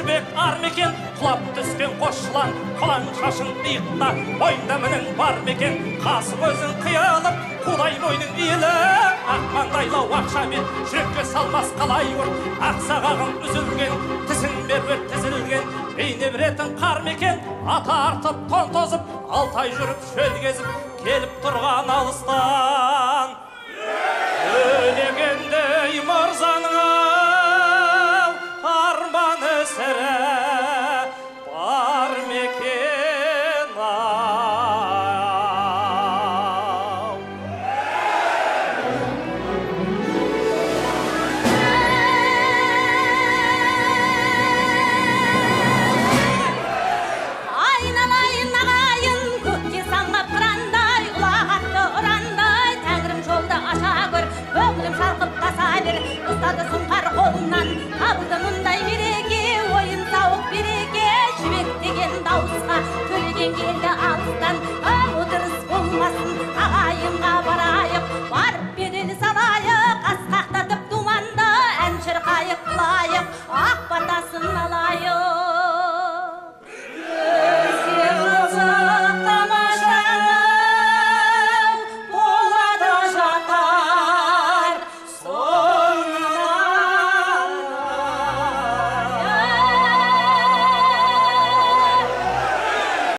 Өзбек армекен құлап түскен қосшылан құлан шашын иықта бойында мінің бар мекен қасы көзің қиылып құдай мойның иілі ақ маңдайлау ақша бет жүрекке салмас қалай өр ақ сағағың үзілген тісің бербет тізілген бейне біретін қар мекен ата артып тон тозып алтай жүріп шөл кезіп келіп тұрған алыстан өлегендей мырзаның арманы сірә бар мекен ау. Айналайын ағайын көкке самғап қырандай ұлағатты ұрандай тәңірім жолды аша көр көңілім шалқып таса бер ұстады сұңқар қолынан табылды мұндай мереке